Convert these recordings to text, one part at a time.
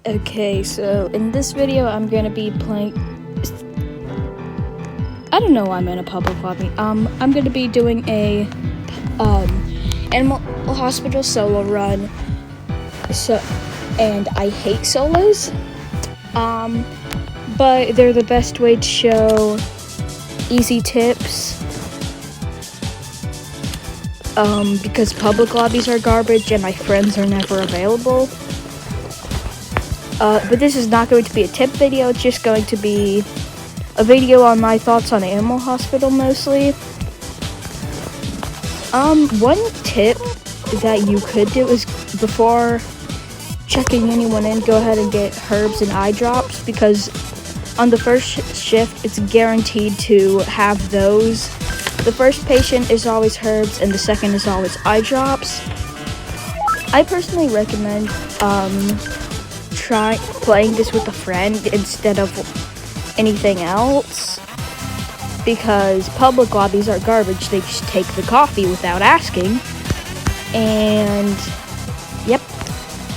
Okay, so in this video, I'm gonna be playing. I don't know why I'm in a public lobby. I'm gonna be doing a Animal Hospital solo run. And I hate solos. But they're the best way to show easy tips. Because public lobbies are garbage and my friends are never available. But this is not going to be a tip video, it's just going to be a video on my thoughts on Animal Hospital mostly. One tip that you could do is before checking anyone in, go ahead and get herbs and eye drops, because on the first shift, it's guaranteed to have those. The first patient is always herbs and the second is always eye drops. I personally recommend try playing this with a friend instead of anything else, because public lobbies are garbage. They just take the coffee without asking, and yep,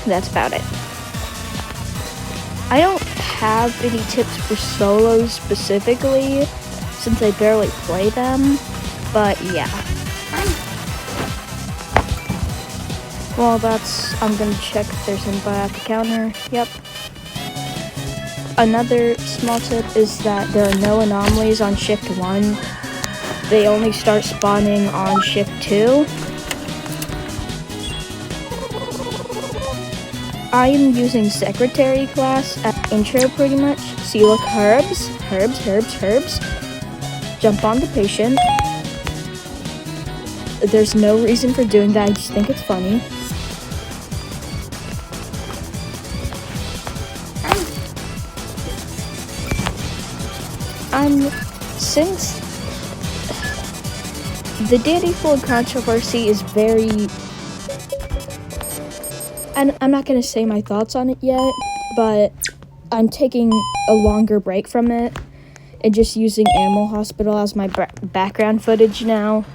that's about it. I don't have any tips for solos specifically since I barely play them, but yeah. Well, I'm gonna check if there's anybody at the counter. Yep. Another small tip is that there are no anomalies on shift 1. They only start spawning on shift 2. I am using secretary class at intro pretty much. So you look herbs. Jump on the patient. There's no reason for doing that, I just think it's funny. Since the Danny Fold controversy is very... I'm not going to say my thoughts on it yet, but I'm taking a longer break from it and just using Animal Hospital as my background footage now.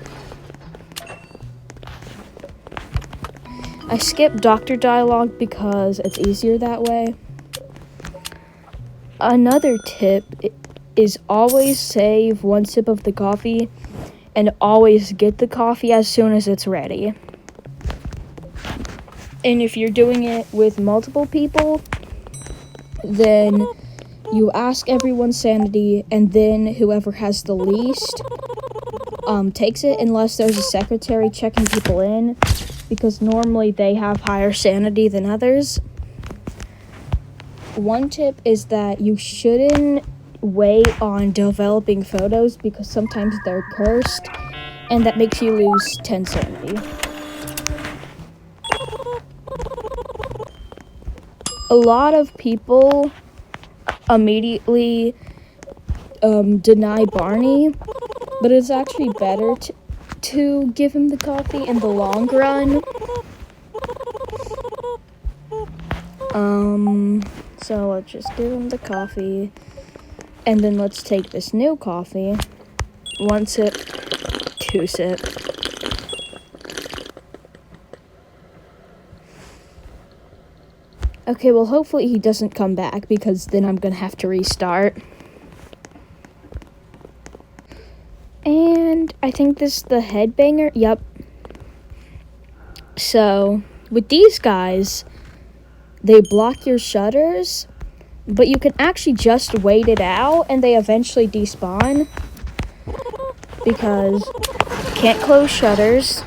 I skip doctor dialogue because it's easier that way. Another tip is always save one sip of the coffee and always get the coffee as soon as it's ready. And if you're doing it with multiple people, then you ask everyone's sanity, and then whoever has the least takes it, unless there's a secretary checking people in, because normally they have higher sanity than others. One tip is that you shouldn't wait on developing photos, because sometimes they're cursed, and that makes you lose 10 sanity. A lot of people immediately deny Barney, but it's actually better to give him the coffee in the long run. So let's just give him the coffee, and then let's take this new coffee. 1 sip, 2 sip. Okay, well, hopefully he doesn't come back, because then I'm gonna have to restart. And I think this is the headbanger. Yep. So, with these guys, they block your shutters, but you can actually just wait it out, and they eventually despawn, because you can't close shutters.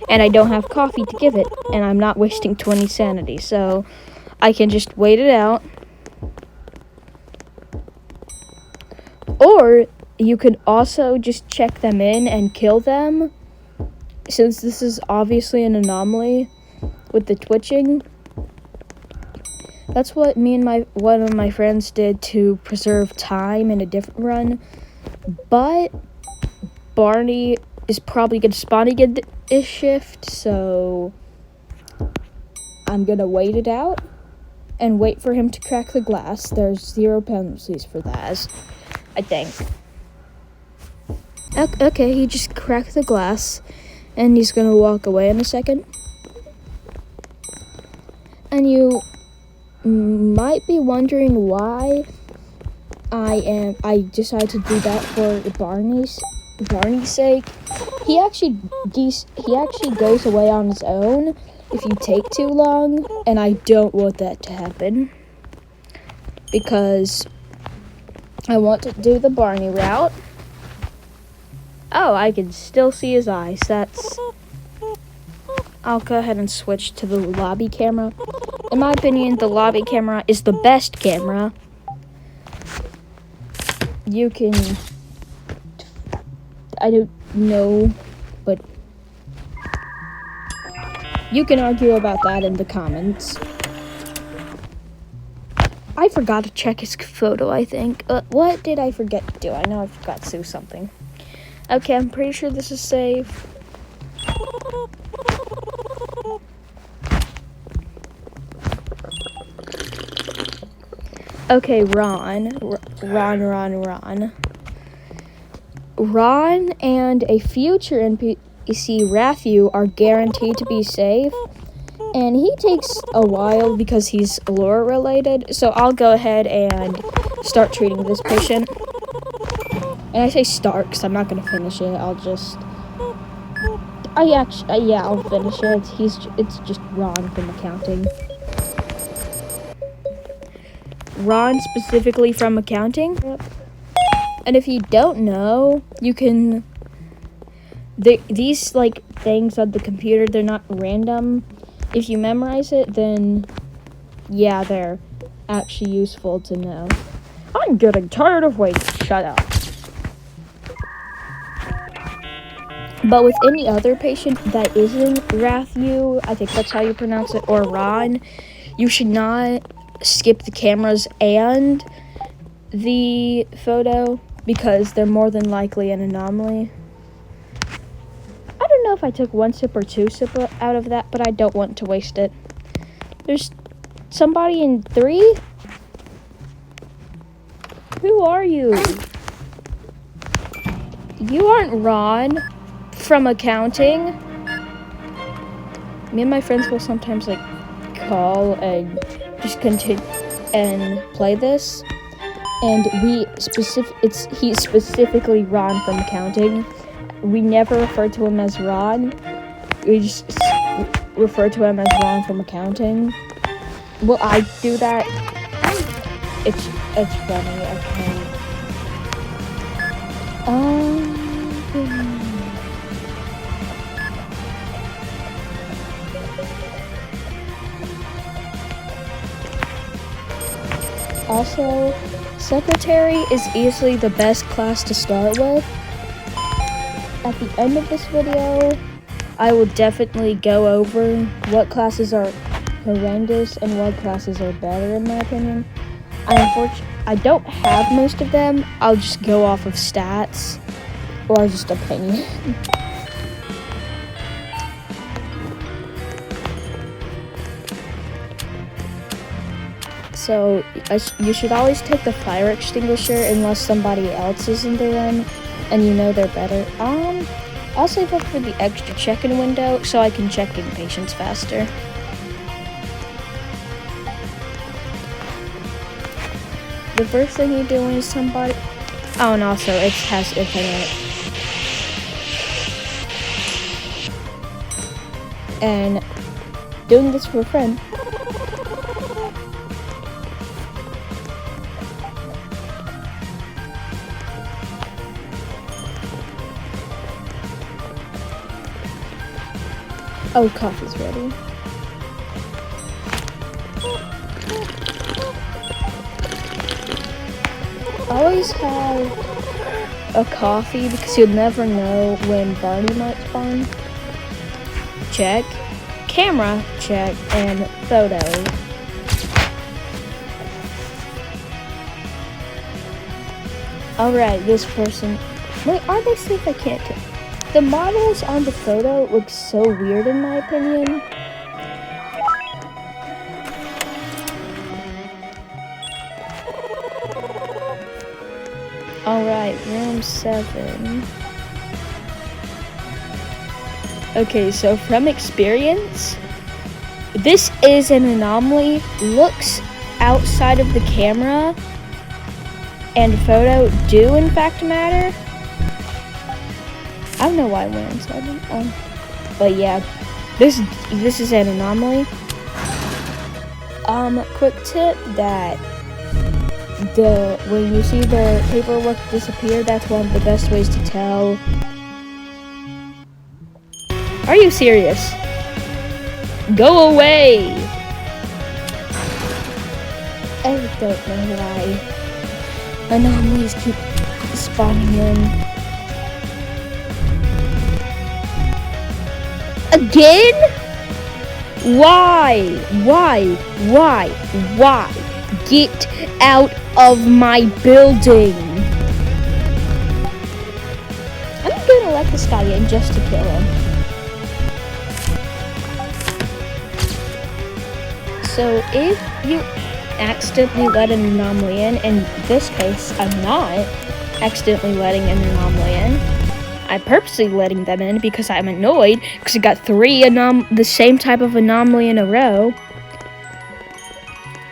And I don't have coffee to give it, and I'm not wasting 20 sanity, so I can just wait it out. Or you could also just check them in and kill them, since this is obviously an anomaly with the twitching. That's what me and one of my friends did to preserve time in a different run. But Barney is probably going to spawn again this shift, so I'm going to wait it out and wait for him to crack the glass. There's 0 penalties for that, I think. Okay, he just cracked the glass, and he's going to walk away in a second. And you might be wondering why I decided to do that for Barney's sake. He actually goes away on his own if you take too long, and I don't want that to happen because I want to do the Barney route. Oh, I can still see his eyes. I'll go ahead and switch to the lobby camera. In my opinion, the lobby camera is the best camera. You can, I don't know, but you can argue about that in the comments. I forgot to check his photo, I think. What did I forget to do? I know I forgot to do something. Okay, I'm pretty sure this is safe. Okay, Ron and a future NPC, Rafu, are guaranteed to be safe. And he takes a while because he's lore related. So I'll go ahead and start treating this patient. And I say start because I'm not going to finish it. I'll finish it. It's just Ron from accounting. Ron specifically from accounting. Yep. And if you don't know, you can... These, like, things on the computer, they're not random. If you memorize it, then, yeah, they're actually useful to know. I'm getting tired of waiting. Shut up. But with any other patient that isn't Rafu, I think that's how you pronounce it, or Ron, you should not skip the cameras and the photo because they're more than likely an anomaly. I don't know if I took 1 sip or 2 sip out of that, but I don't want to waste it. There's somebody in 3? Who are you? You aren't Ron from accounting. Me and my friends will sometimes like call and just continue and play this, and he's specifically Ron from accounting. We never refer to him as Ron. We just refer to him as Ron from accounting. Well, I do that. It's funny. Okay. Also, secretary is easily the best class to start with. At the end of this video, I will definitely go over what classes are horrendous and what classes are better in my opinion. I don't have most of them. I'll just go off of stats or just opinion. So you should always take the fire extinguisher unless somebody else is in the room and you know they're better. I'll save up for the extra check-in window so I can check in patients faster. The first thing you do when somebody... Oh, and also it has internet. And doing this for a friend. Oh, coffee's ready. Always have a coffee because you'll never know when Barney might spawn. Check. Camera, check. And photo. Alright, this person. Wait, are they safe? I can't tell. The models on the photo look so weird in my opinion. Alright, room 7. Okay, so from experience, this is an anomaly. Looks outside of the camera and photo do in fact matter. I don't know why I went inside. But yeah, this is an anomaly. Quick tip that when you see the paperwork disappear, that's one of the best ways to tell. Are you serious? Go away! I don't know why anomalies keep spawning in. Again? Why? Get out of my building! I'm gonna let this guy in just to kill him. So if you accidentally let an anomaly in this case, I'm not accidentally letting an anomaly in. I'm purposely letting them in because I'm annoyed because I got the same type of anomaly in a row.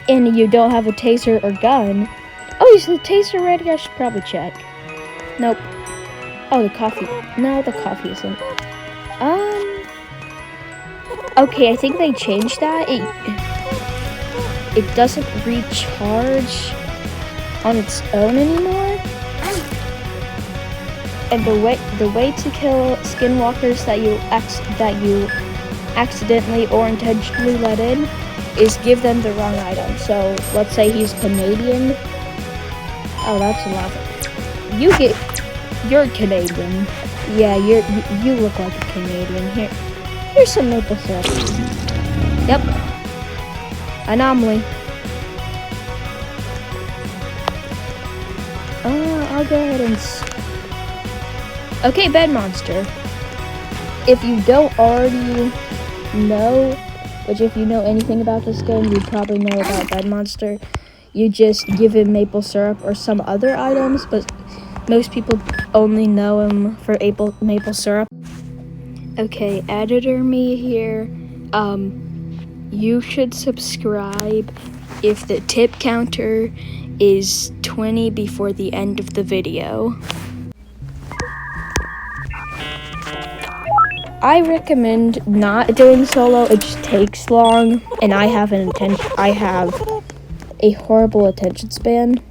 And you don't have a taser or gun. Oh, is the taser ready? I should probably check. Nope. Oh, the coffee. No, the coffee isn't. Okay, I think they changed that. It doesn't recharge on its own anymore. And the way to kill skinwalkers that you accidentally or intentionally let in is give them the wrong item. So let's say he's Canadian. Oh, that's enough. You're Canadian. Yeah, you look like a Canadian. Here's some maple syrup. Yep. Anomaly. I'll go ahead and okay, bed monster. If you don't already know, which if you know anything about this game, you probably know about bed monster. You just give him maple syrup or some other items, but most people only know him for maple syrup. Okay, editor me here. You should subscribe if the tip counter is 20 before the end of the video. I recommend not doing solo. It just takes long, and I have a horrible attention span.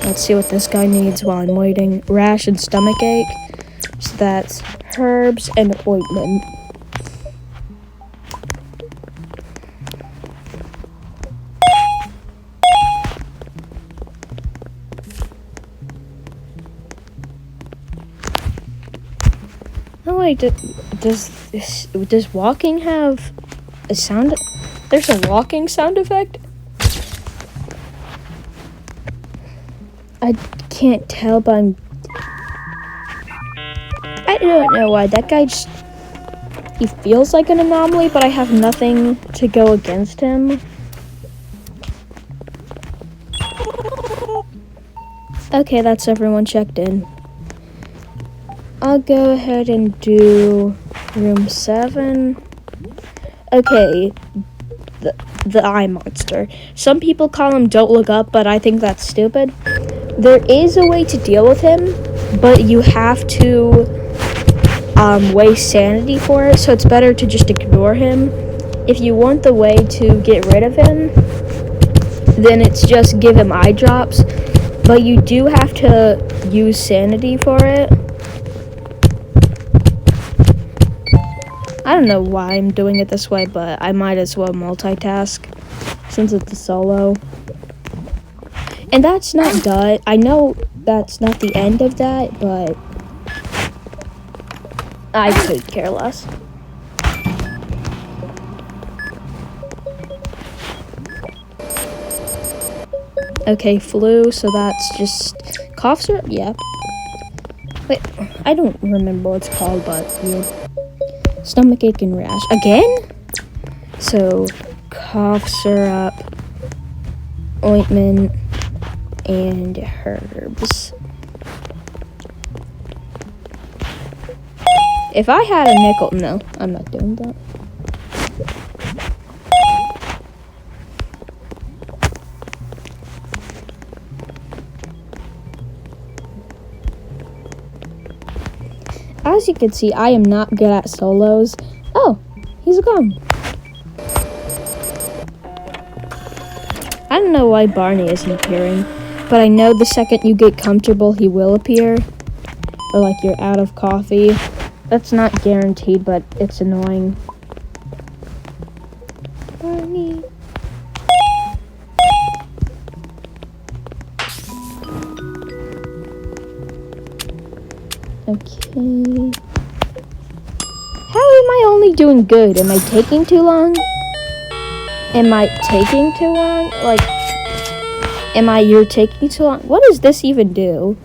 Let's see what this guy needs while I'm waiting. Rash and stomach ache. So that's herbs and ointment. Oh wait, does walking have a sound? There's a walking sound effect? I can't tell, but I don't know why. That guy he feels like an anomaly, but I have nothing to go against him. Okay, that's everyone checked in. I'll go ahead and do room 7. Okay, the eye monster. Some people call him Don't Look Up, but I think that's stupid. There is a way to deal with him, but you have to waste sanity for it, so it's better to just ignore him. If you want the way to get rid of him, then it's just give him eye drops, but you do have to use sanity for it. I don't know why I'm doing it this way, but I might as well multitask since it's a solo. And that's not done. I know that's not the end of that, but I could care less. Okay, flu, so that's just cough syrup? Yeah. Wait, I don't remember what it's called, but yeah. Stomach ache and rash. Again? So, cough syrup, ointment, and herbs. If I had a nickel, no, I'm not doing that. as you can see, I am not good at solos. Oh, he's gone. I don't know why Barney isn't appearing, but I know the second you get comfortable, he will appear. Or like you're out of coffee. That's not guaranteed, but it's annoying. Barney. Okay. How am I only doing good? Am I taking too long? Am I taking too long? Like, you're taking too long? What does this even do?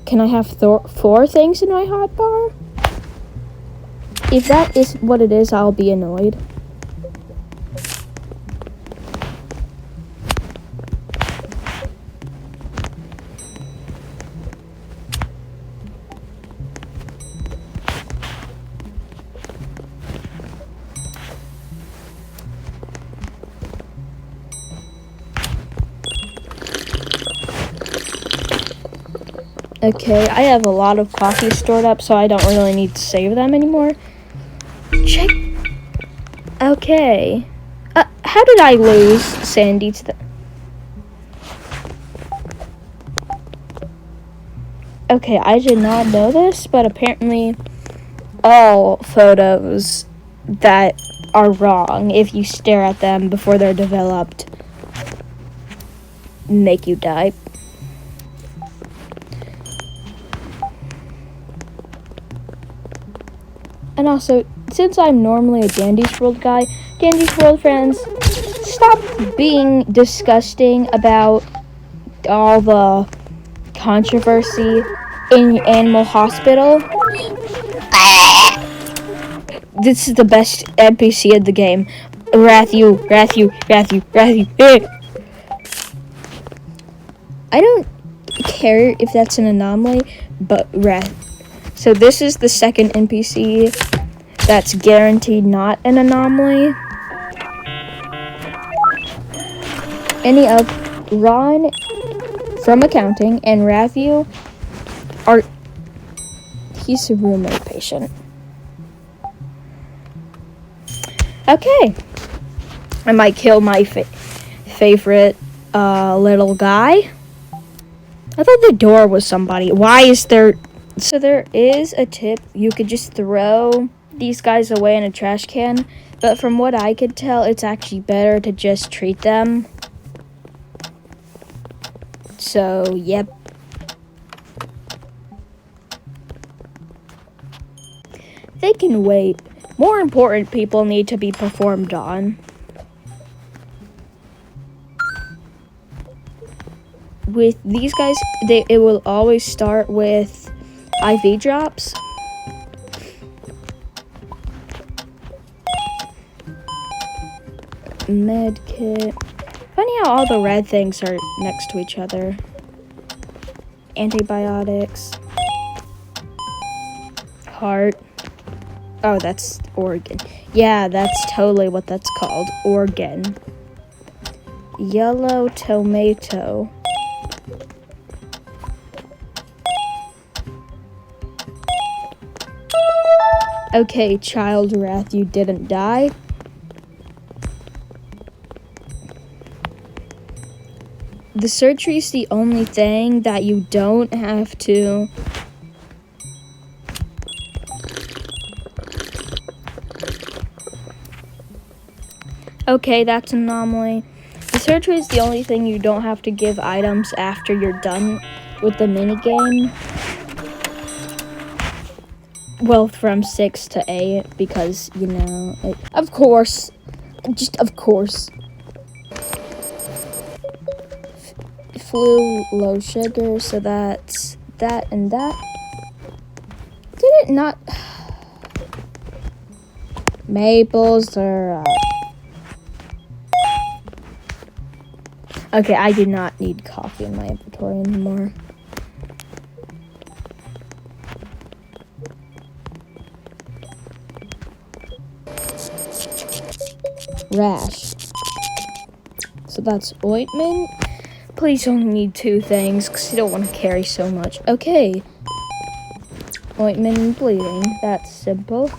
Can I have 4 things in my hotbar? If that is what it is, I'll be annoyed. Okay, I have a lot of coffee stored up, so I don't really need to save them anymore. Check. Okay. How did I lose Sandy to the... Okay, I did not know this, but apparently all photos that are wrong, if you stare at them before they're developed, make you die. And also, since I'm normally a Dandy's World guy, Dandy's World friends, stop being disgusting about all the controversy in Animal Hospital. This is the best NPC of the game. Rathu. I don't care if that's an anomaly, but So this is the second NPC that's guaranteed not an anomaly. Any of Ron from accounting and Rathu are... He's a roommate patient. Okay. I might kill my favorite little guy. I thought the door was somebody. Why is there... So there is a tip. You could just throw these guys away in a trash can. But from what I could tell, it's actually better to just treat them. So, yep. They can wait. More important people need to be performed on. With these guys, it will always start with IV drops. Med kit. Funny how all the red things are next to each other. Antibiotics. Heart. Oh, that's organ. Yeah, that's totally what that's called. Organ. Yellow tomato. Okay, child wrath, you didn't die. The surgery is the only thing that you don't have to... Okay, that's an anomaly. The surgery is the only thing you don't have to give items after you're done with the minigame. Well, from 6 to 8, because, you know, of course. Just of course. Flu, low sugar, so that's that and that. Did it not? Maples or... Okay, I do not need coffee in my inventory anymore. Rash. So that's ointment. Please only need 2 things, because you don't want to carry so much. Okay. Ointment and bleeding. That's simple.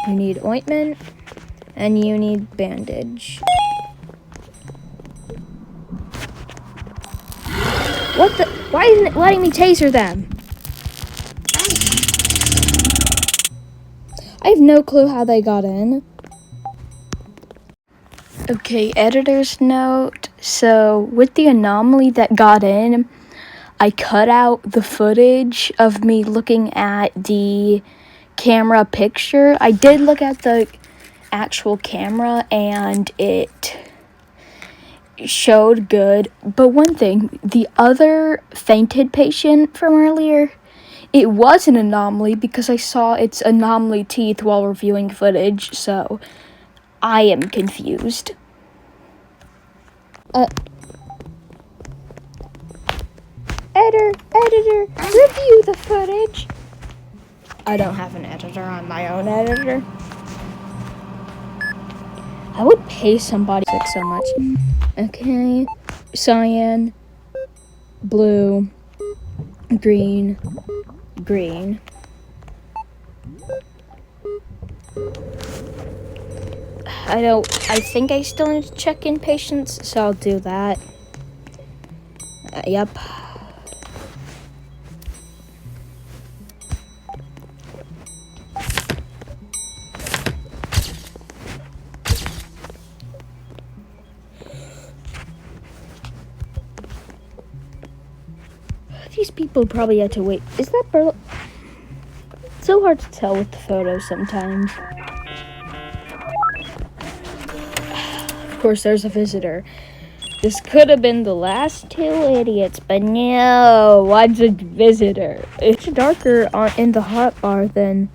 You need ointment, and you need bandage. What the? Why isn't it letting me taser them? I have no clue how they got in. Okay, editor's note. So, with the anomaly that got in, I cut out the footage of me looking at the camera picture. I did look at the actual camera and it showed good. But one thing, the other fainted patient from earlier, it was an anomaly because I saw its anomaly teeth while reviewing footage, so I am confused. Editor, review the footage. I don't have an editor on my own editor. I would pay somebody so much. Okay, cyan, blue, green. I think I still need to check in patients, so I'll do that. Yep. These people probably had to wait. Is that Berlin? It's so hard to tell with the photos sometimes. Of course, there's a visitor. This could have been the last two idiots, but no, what's a visitor? It's darker in the hot bar than...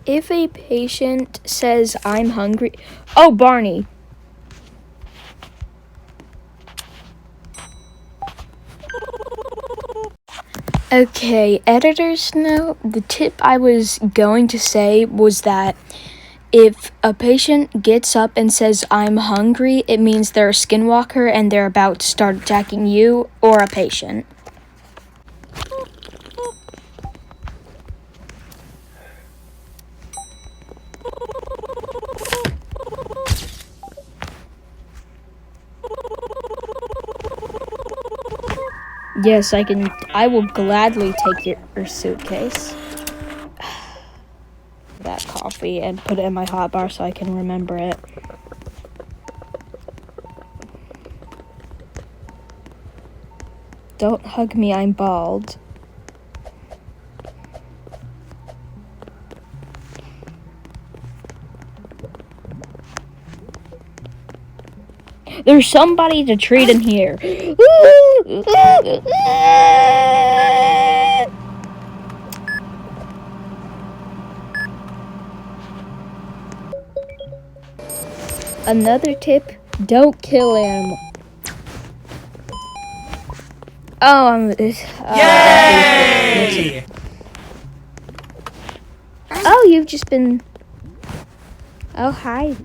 If a patient says, I'm hungry... Oh, Barney. Okay, editor's note. The tip I was going to say was that if a patient gets up and says, I'm hungry, it means they're a skinwalker and they're about to start attacking you or a patient. Yes, I will gladly take your suitcase. That coffee and put it in my hot bar so I can remember it. Don't hug me, I'm bald. There's somebody to treat in here. Another tip, don't kill animals. Yay! Oh, you've just been... Oh, hi.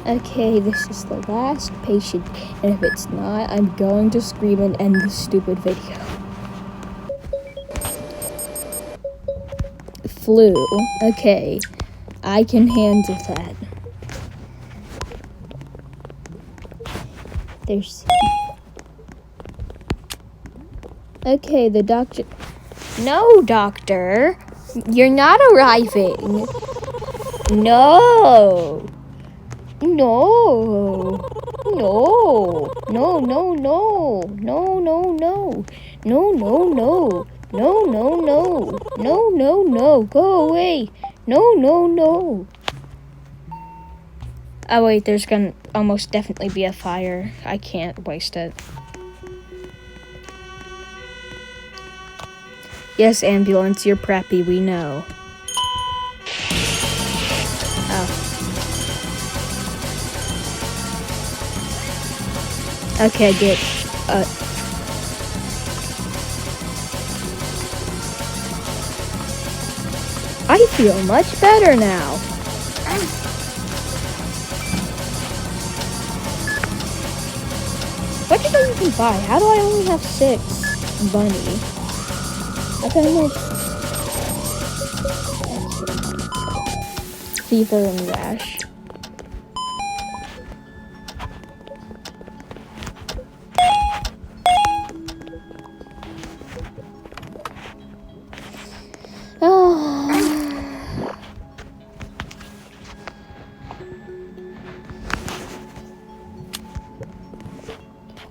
Okay, this is the last patient, and if it's not, I'm going to scream and end this stupid video. Flu. Okay, I can handle that. There's... Okay, the doctor... No, doctor! You're not arriving! No! No, no, no, no, no, no, no, no, no, no, no, no, no, no, no, no, no, go away, no, no, no. Oh wait, there's gonna almost definitely be a fire. I can't waste it. Yes, ambulance, you're preppy, we know. Oh. Okay, get, feel much better now. What did I even buy? How do I only have 6? Bunny. Okay, fever and rash.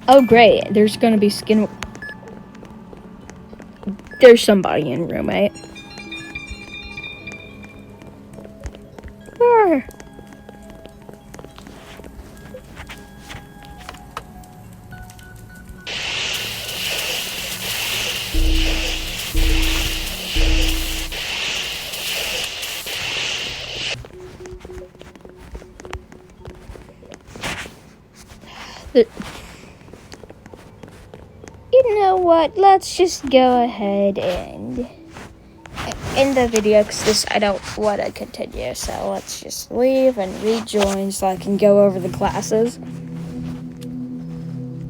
Oh great, there's gonna be skin. There's somebody in room 8. Where? You know what? Let's just go ahead and end the video because I don't want to continue. So let's just leave and rejoin so I can go over the classes.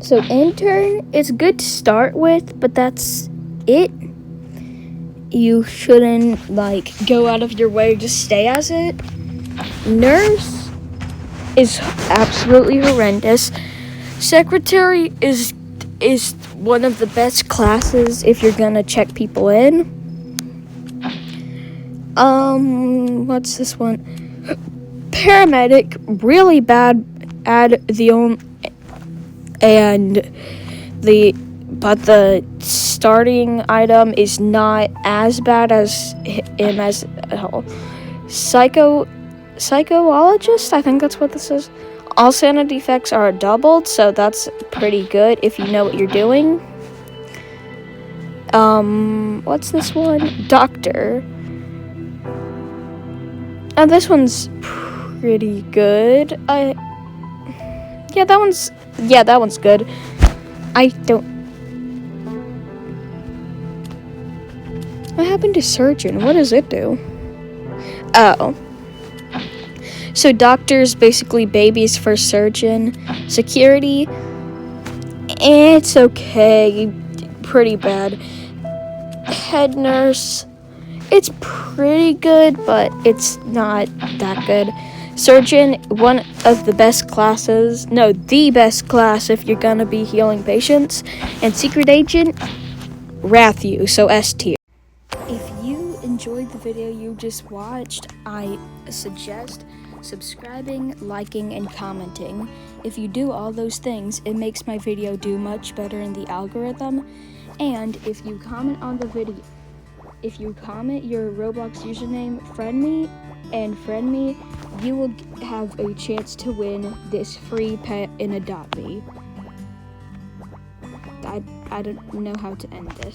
So intern, it's good to start with, but that's it. You shouldn't go out of your way to stay as it. Nurse is absolutely horrendous. Secretary is one of the best classes if you're gonna check people in. What's this one? Paramedic, really bad at but the starting item is not as bad as him as psychologist. I think that's what this is. All sanity effects are doubled, so that's pretty good if you know what you're doing. What's this one? Doctor. And this one's pretty good. Yeah, that one's good. What happened to surgeon? What does it do? Oh. So doctor's basically babies for surgeon. Security, it's okay. Pretty bad. Head nurse, it's pretty good, but it's not that good. Surgeon, one of the best classes. No, the best class if you're gonna be healing patients. And secret agent, Rathu, so S tier. If you enjoyed the video you just watched, I suggest subscribing, liking, and commenting. If you do all those things, it makes my video do much better in the algorithm. And if you comment on the video, if you comment your Roblox username, friend me, you will have a chance to win this free pet in Adopt Me. I don't know how to end this.